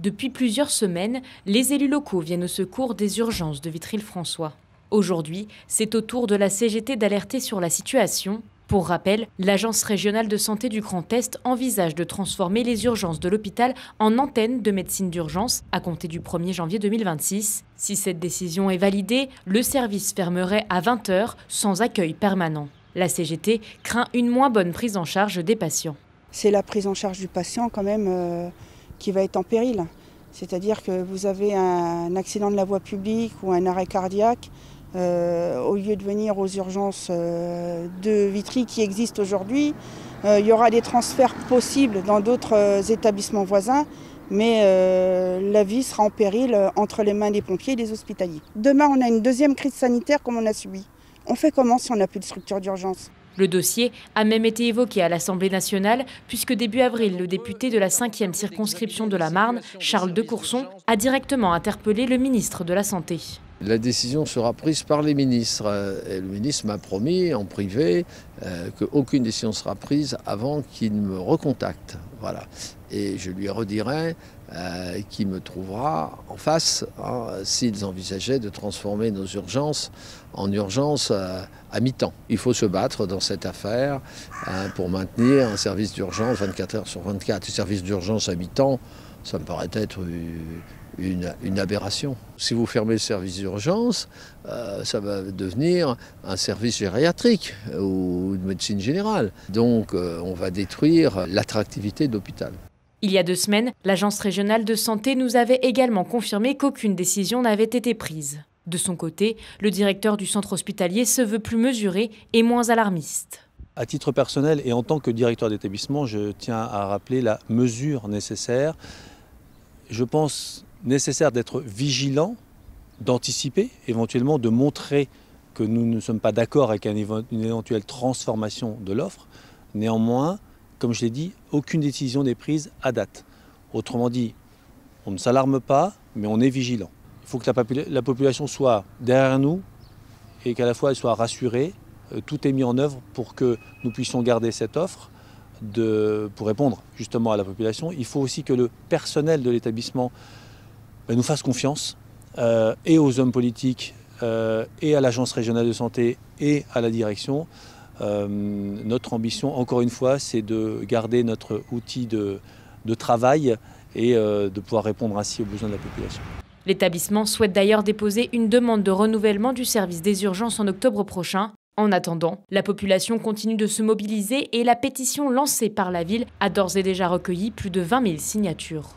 Depuis plusieurs semaines, les élus locaux viennent au secours des urgences de Vitry-le-François. Aujourd'hui, c'est au tour de la CGT d'alerter sur la situation. Pour rappel, l'Agence régionale de santé du Grand Est envisage de transformer les urgences de l'hôpital en antenne de médecine d'urgence à compter du 1er janvier 2026. Si cette décision est validée, le service fermerait à 20 h sans accueil permanent. La CGT craint une moins bonne prise en charge des patients. C'est la prise en charge du patient quand même qui va être en péril. C'est-à-dire que vous avez un accident de la voie publique ou un arrêt cardiaque, au lieu de venir aux urgences de Vitry qui existent aujourd'hui, il y aura des transferts possibles dans d'autres établissements voisins, mais la vie sera en péril entre les mains des pompiers et des hospitaliers. Demain, on a une deuxième crise sanitaire comme on a subi. On fait comment si on n'a plus de structure d'urgence ? Le dossier a même été évoqué à l'Assemblée nationale puisque début avril, le député de la 5e circonscription de la Marne, Charles Decourson, a directement interpellé le ministre de la Santé. La décision sera prise par les ministres. Et le ministre m'a promis en privé qu'aucune décision sera prise avant qu'il me recontacte. Voilà. Et je lui redirai qu'il me trouvera en face s'ils envisageaient de transformer nos urgences en urgences à mi-temps. Il faut se battre dans cette affaire pour maintenir un service d'urgence 24 h sur 24. Un service d'urgence à mi-temps, ça me paraît être une aberration. Si vous fermez le service d'urgence, ça va devenir un service gériatrique ou de médecine générale. Donc on va détruire l'attractivité de l'hôpital. Il y a 2 semaines, l'Agence régionale de santé nous avait également confirmé qu'aucune décision n'avait été prise. De son côté, le directeur du centre hospitalier se veut plus mesuré et moins alarmiste. À titre personnel et en tant que directeur d'établissement, je tiens à rappeler la mesure nécessaire. Je pense nécessaire d'être vigilant, d'anticiper, éventuellement de montrer que nous ne sommes pas d'accord avec une éventuelle transformation de l'offre. Néanmoins, comme je l'ai dit, aucune décision n'est prise à date. Autrement dit, on ne s'alarme pas, mais on est vigilant. Il faut que la population soit derrière nous et qu'à la fois elle soit rassurée. Tout est mis en œuvre pour que nous puissions garder cette offre pour répondre justement à la population. Il faut aussi que le personnel de l'établissement nous fasse confiance, et aux hommes politiques, et à l'Agence régionale de santé, et à la direction. Notre ambition, encore une fois, c'est de garder notre outil de travail et de pouvoir répondre ainsi aux besoins de la population. L'établissement souhaite d'ailleurs déposer une demande de renouvellement du service des urgences en octobre prochain. En attendant, la population continue de se mobiliser et la pétition lancée par la ville a d'ores et déjà recueilli plus de 20 000 signatures.